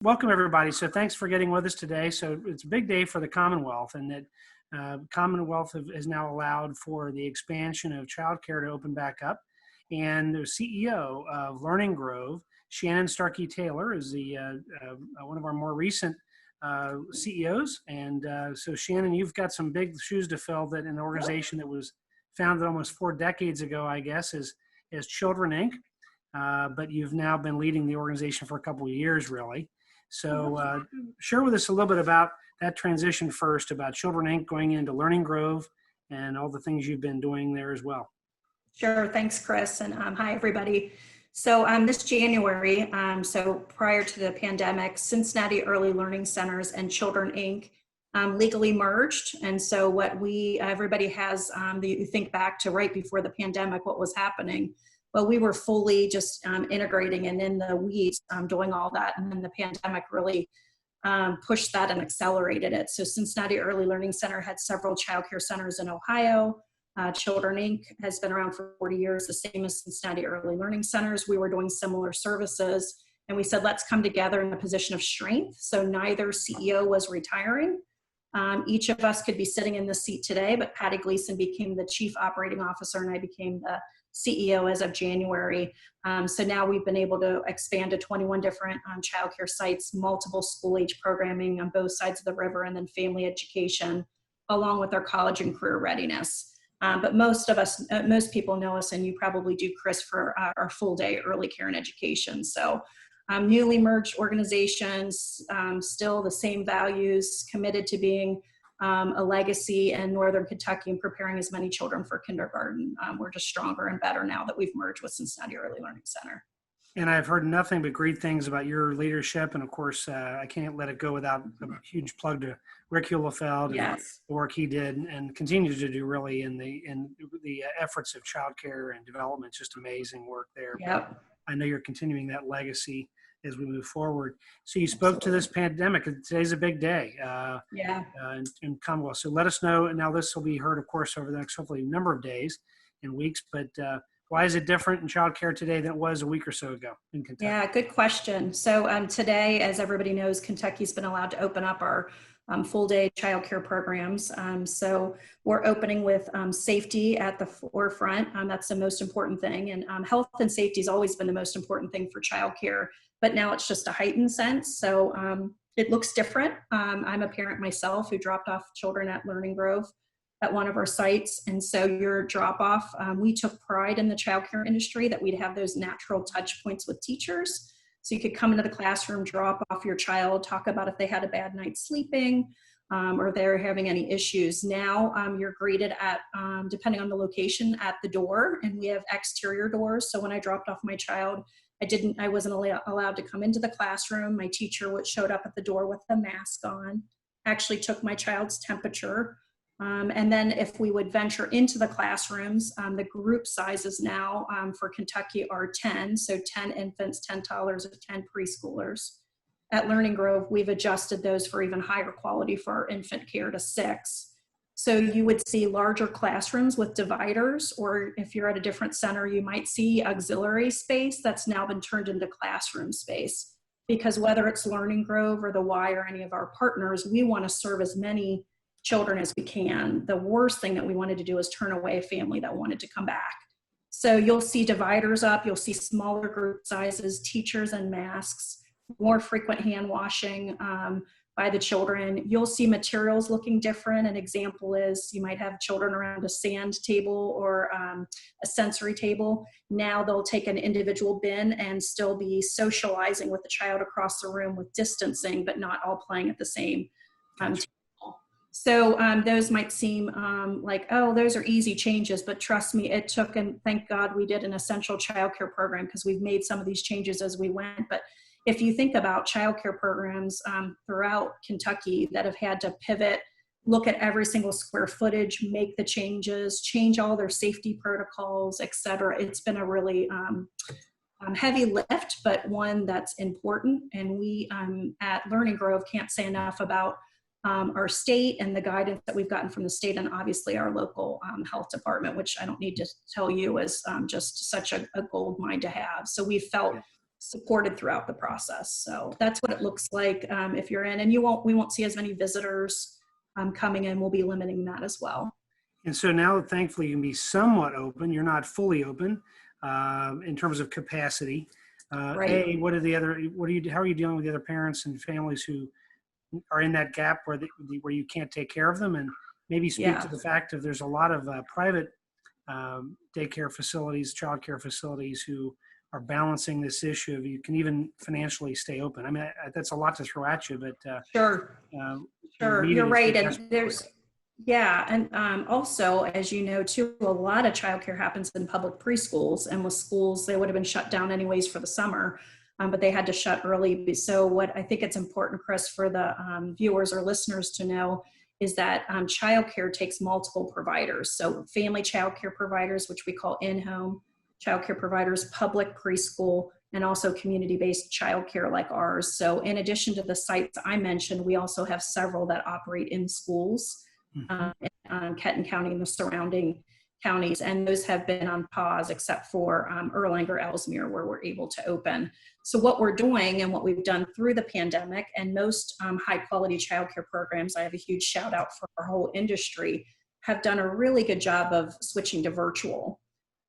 Welcome, everybody. So thanks for getting with us today. So it's a big day for the Commonwealth, and that Commonwealth is now allowed for the expansion of childcare to open back up. And the CEO of Learning Grove, Shannon Starkey-Taylor, is one of our more recent CEOs. And so Shannon, you've got some big shoes to fill that an organization that was founded almost 4 decades ago, I guess, is Children Inc. But you've now been leading the organization for a couple of years, really. So share with us a little bit about that transition first, about Children Inc. going into Learning Grove and all the things you've been doing there as well. Sure. Thanks, Kris. And hi, everybody. So this January, so prior to the pandemic, Cincinnati Early Learning Centers and Children Inc. Legally merged. And so what everybody has, you think back to right before the pandemic, what was happening. Well, we were fully just integrating and in the weeds doing all that. And then the pandemic really pushed that and accelerated it. So Cincinnati Early Learning Center had several childcare centers in Ohio. Children Inc. has been around for 40 years, the same as Cincinnati Early Learning Centers. We were doing similar services. And we said, let's come together in a position of strength. So neither CEO was retiring. Each of us could be sitting in this seat today, but Patty Gleason became the chief operating officer and I became the CEO as of January. So now we've been able to expand to 21 different childcare sites, multiple school age programming on both sides of the river, and then family education, along with our college and career readiness. But most people know us, and you probably do, Kris, for our full day early care and education. So newly merged organizations, still the same values, committed to being a legacy in Northern Kentucky and preparing as many children for kindergarten. We're just stronger and better now that we've merged with Cincinnati Early Learning Center. And I've heard nothing but great things about your leadership. And of course, I can't let it go without a huge plug to Rick Hulefeld and the work he did and continues to do really in the efforts of childcare and development. Just amazing work there. Yep. But I know you're continuing that legacy as we move forward. So you spoke to this pandemic. Today's a big day in Commonwealth. So let us know. And now this will be heard, of course, over the next hopefully number of days and weeks. But why is it different in childcare today than it was a week or so ago in Kentucky? Yeah, good question. So today, as everybody knows, Kentucky's been allowed to open up our full day childcare programs. So we're opening with safety at the forefront. That's the most important thing. And health and safety has always been the most important thing for childcare, but now it's just a heightened sense. So it looks different. I'm a parent myself who dropped off children at Learning Grove at one of our sites. And so your drop off, we took pride in the childcare industry that we'd have those natural touch points with teachers. So you could come into the classroom, drop off your child, talk about if they had a bad night sleeping or they're having any issues. Now you're greeted at, depending on the location, at the door, and we have exterior doors. So when I dropped off my child, I wasn't allowed to come into the classroom. My teacher showed up at the door with a mask on, actually took my child's temperature. And then if we would venture into the classrooms, the group sizes now for Kentucky are 10, so 10 infants, 10 toddlers, and 10 preschoolers. At Learning Grove, we've adjusted those for even higher quality for our infant care to 6. So you would see larger classrooms with dividers, or if you're at a different center, you might see auxiliary space that's now been turned into classroom space. Because whether it's Learning Grove or the Y or any of our partners, we want to serve as many children as we can. The worst thing that we wanted to do is turn away a family that wanted to come back. So you'll see dividers up, you'll see smaller group sizes, teachers and masks, more frequent hand washing by the children. You'll see materials looking different. An example is you might have children around a sand table or a sensory table. Now they'll take an individual bin and still be socializing with the child across the room with distancing, but not all playing at the same table. So those might seem like, oh, those are easy changes, but trust me, it took, and thank God we did an essential childcare program because we've made some of these changes as we went. But if you think about childcare programs throughout Kentucky that have had to pivot, look at every single square footage, make the changes, change all their safety protocols, et cetera, it's been a really heavy lift, but one that's important. And we at Learning Grove can't say enough about our state and the guidance that we've gotten from the state, and obviously our local health department, which I don't need to tell you is just such a gold mine to have. So we felt supported throughout the process. So that's what it looks like if you're in, and we won't see as many visitors coming in. We'll be limiting that as well. And so now, thankfully, you can be somewhat open. You're not fully open in terms of capacity. Right. How are you dealing with the other parents and families who are in that gap where you can't take care of them? And maybe speak to the fact of there's a lot of private daycare facilities, childcare facilities who are balancing this issue of you can even financially stay open. I mean, that's a lot to throw at you, but Sure, you're right. And also, as you know, too, a lot of childcare happens in public preschools, and with schools, they would have been shut down anyways for the summer, but they had to shut early. So what I think it's important, Kris, for the viewers or listeners to know is that childcare takes multiple providers. So family childcare providers, which we call in-home childcare providers, public preschool, and also community-based childcare like ours. So in addition to the sites I mentioned, we also have several that operate in schools in Kenton County and the surrounding counties, and those have been on pause except for Erlanger, Ellesmere, where we're able to open. So what we're doing and what we've done through the pandemic, and most high-quality childcare programs, I have a huge shout out for our whole industry, have done a really good job of switching to virtual.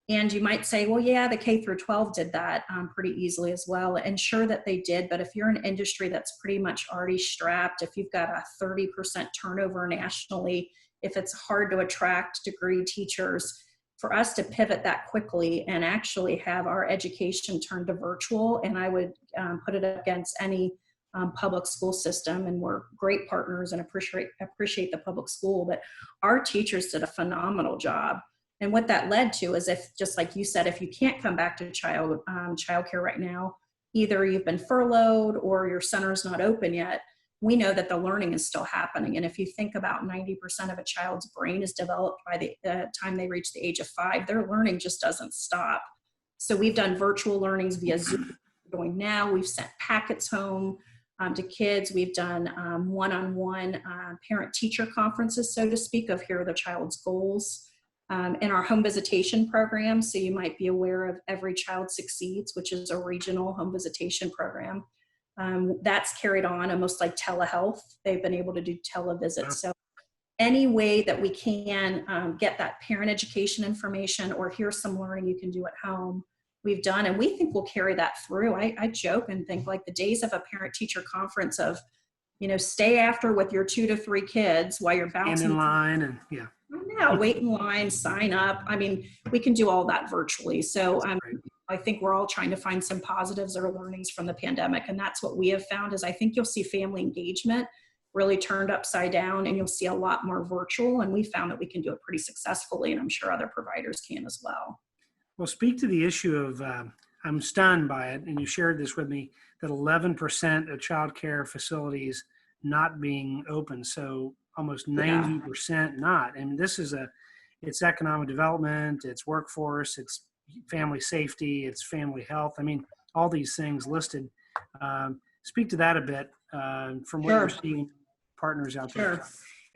And you might say, well, yeah, the K through 12 did that pretty easily as well. And sure that they did, but if you're an industry that's pretty much already strapped, if you've got a 30% turnover nationally, if it's hard to attract degree teachers, for us to pivot that quickly and actually have our education turn to virtual, and I would put it against any public school system, and we're great partners and appreciate the public school, but our teachers did a phenomenal job. And what that led to is, if, just like you said, if you can't come back to childcare right now, either you've been furloughed or your center's not open yet, we know that the learning is still happening. And if you think about 90% of a child's brain is developed by the time they reach the age of 5, their learning just doesn't stop. So we've done virtual learnings via Zoom going now. We've sent packets home to kids. We've done one-on-one parent-teacher conferences, so to speak, of here are the child's goals. In our home visitation program, so you might be aware of Every Child Succeeds, which is a regional home visitation program. That's carried on almost like telehealth. They've been able to do televisits. So any way that we can get that parent education information, or here's some learning you can do at home, we've done, and we think we'll carry that through. I joke and think like the days of a parent-teacher conference of, stay after with your 2 to 3 kids while you're bouncing in line and wait in line, sign up. I mean, we can do all that virtually. So I think we're all trying to find some positives or learnings from the pandemic. And that's what we have found is I think you'll see family engagement really turned upside down, and you'll see a lot more virtual. And we found that we can do it pretty successfully, and I'm sure other providers can as well. Well, speak to the issue of, I'm stunned by it, and you shared this with me, that 11% of child care facilities not being open. So almost 90% not. And this is it's economic development, it's workforce, it's family safety, it's family health. I mean, all these things listed. Speak to that a bit from what you're seeing partners out there. Sure.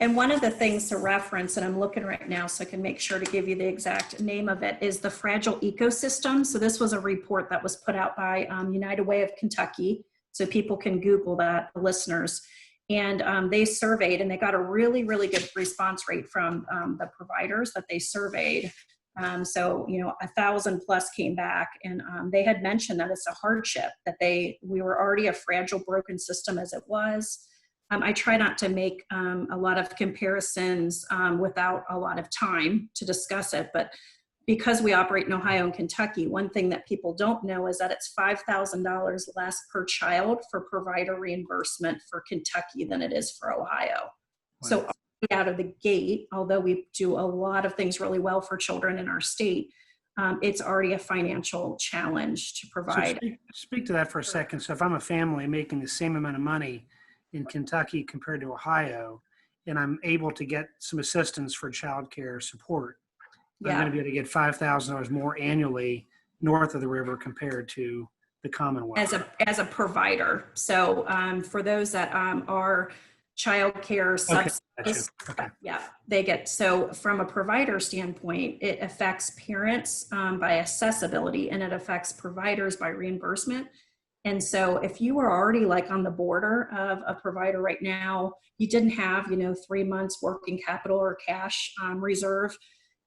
And one of the things to reference, and I'm looking right now so I can make sure to give you the exact name of it, is the fragile ecosystem. So this was a report that was put out by United Way of Kentucky. So people can Google that, the listeners. And they surveyed, and they got a really, really good response rate from the providers that they surveyed. So 1,000 plus came back, and they had mentioned that it's a hardship, that we were already a fragile, broken system as it was. I try not to make a lot of comparisons without a lot of time to discuss it, but because we operate in Ohio and Kentucky, one thing that people don't know is that it's $5,000 less per child for provider reimbursement for Kentucky than it is for Ohio. Wow. So out of the gate, although we do a lot of things really well for children in our state, it's already a financial challenge to provide. So speak to that for a second. So if I'm a family making the same amount of money in Kentucky compared to Ohio, and I'm able to get some assistance for childcare support, I'm going to be able to get $5,000 more annually north of the river compared to the Commonwealth. As a provider. So for those that are childcare subsidized, they get, so from a provider standpoint, it affects parents by accessibility, and it affects providers by reimbursement. And so if you were already like on the border of a provider right now, you didn't have, 3 months working capital or cash reserve,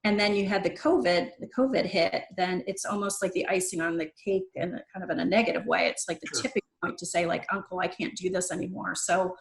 and then you had the COVID hit, then it's almost like the icing on the cake, and kind of in a negative way. It's like the Sure. tipping point to say like, uncle, I can't do this anymore. So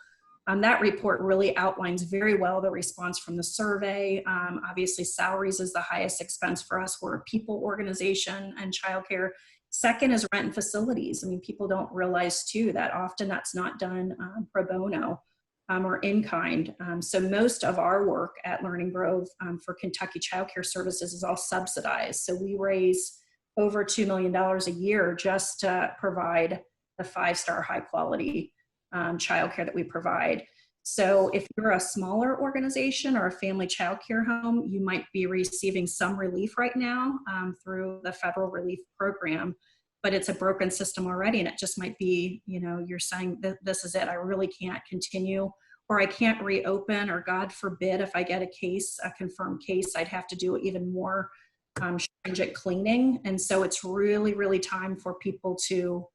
that report really outlines very well the response from the survey. Obviously, salaries is the highest expense for us. We're a people organization, and childcare. Second is rent and facilities. I mean, people don't realize too that often that's not done pro bono or in kind. So most of our work at Learning Grove for Kentucky Child Care Services is all subsidized. So we raise over $2 million a year just to provide the 5-star high quality childcare that we provide. So if you're a smaller organization or a family childcare home, you might be receiving some relief right now through the federal relief program, but it's a broken system already. And it just might be, you're saying that this is it. I really can't continue, or I can't reopen, or God forbid, if I get a confirmed case, I'd have to do even more stringent cleaning. And so it's really, really time for people to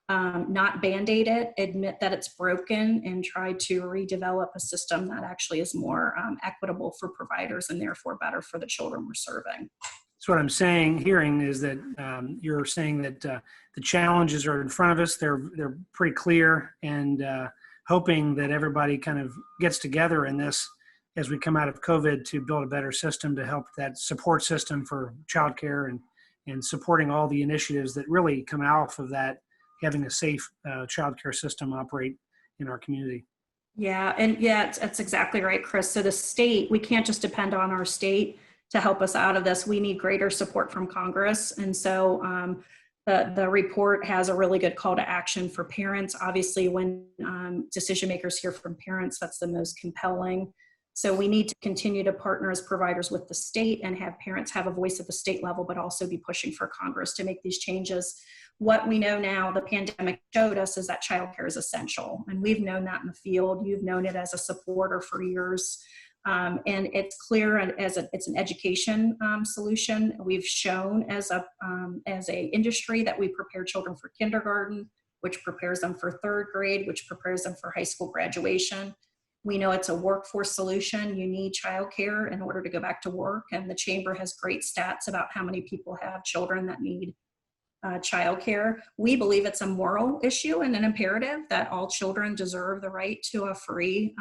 not Band-Aid it, admit that it's broken, and try to redevelop a system that actually is more equitable for providers and therefore better for the children we're serving. So what I'm hearing is that you're saying that the challenges are in front of us. They're pretty clear, and hoping that everybody kind of gets together in this as we come out of COVID to build a better system to help that support system for childcare and supporting all the initiatives that really come out of that, having a safe childcare system operate in our community. Yeah, and that's exactly right, Kris. So the state, we can't just depend on our state to help us out of this. We need greater support from Congress. And so the report has a really good call to action for parents. Obviously, when decision makers hear from parents, that's the most compelling. So we need to continue to partner as providers with the state and have parents have a voice at the state level, but also be pushing for Congress to make these changes. What we know now, the pandemic showed us, is that childcare is essential. And we've known that in the field. You've known it as a supporter for years. And it's clear it's an education solution. We've shown as a industry that we prepare children for kindergarten, which prepares them for 3rd grade, which prepares them for high school graduation. We know it's a workforce solution. You need childcare in order to go back to work. And the Chamber has great stats about how many people have children that need childcare. We believe it's a moral issue and an imperative that all children deserve the right to a free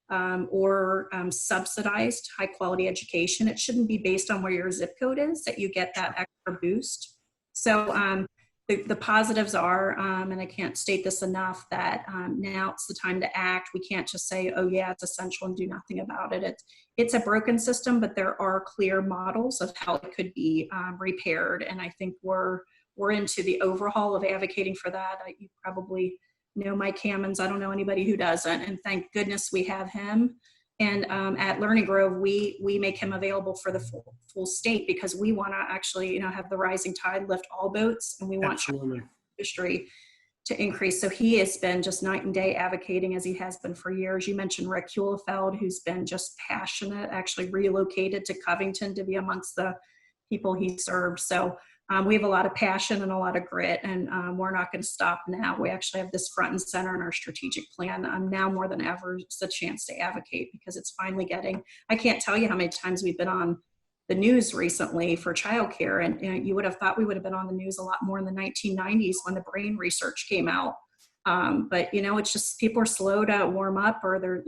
or subsidized high quality education. It shouldn't be based on where your zip code is that you get that extra boost. So the positives are, and I can't state this enough, that now it's the time to act. We can't just say, oh yeah, it's essential and do nothing about it. It's a broken system, but there are clear models of how it could be repaired. And I think we're into the overhaul of advocating for that. You probably know Mike Hammonds. I don't know anybody who doesn't. And thank goodness we have him. And at Learning Grove, we make him available for the full state, because we want to actually, have the rising tide lift all boats, and we want industry to increase. So he has been just night and day advocating, as he has been for years. You mentioned Rick Hulefeld, who's been just passionate, actually relocated to Covington to be amongst the people he served. So we have a lot of passion and a lot of grit, and we're not going to stop now. We actually have this front and center in our strategic plan. Now more than ever, it's a chance to advocate, because it's finally I can't tell you how many times we've been on the news recently for childcare, and you would have thought we would have been on the news a lot more in the 1990s when the brain research came out. But it's just people are slow to warm up, or they're,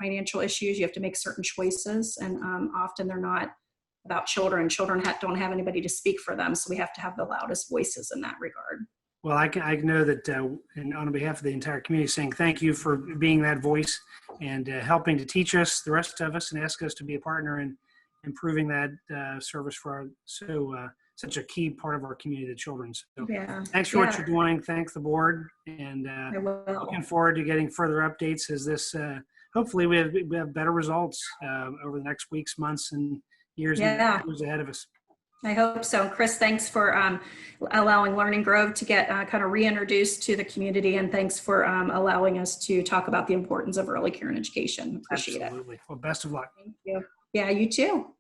financial issues. You have to make certain choices, and often they're not about children. Children don't have anybody to speak for them, so we have to have the loudest voices in that regard. Well, I know that, and on behalf of the entire community, saying thank you for being that voice and helping to teach us, the rest of us, and ask us to be a partner in improving that service for such a key part of our community, the children. So thanks for what you're doing. Thank the board, and looking forward to getting further updates as this. Hopefully, we have better results over the next weeks, months, and years ahead of us. I hope so. Kris, thanks for allowing Learning Grove to get kind of reintroduced to the community, and thanks for allowing us to talk about the importance of early care and education. Appreciate it. Well, best of luck. Thank you. Yeah, you too.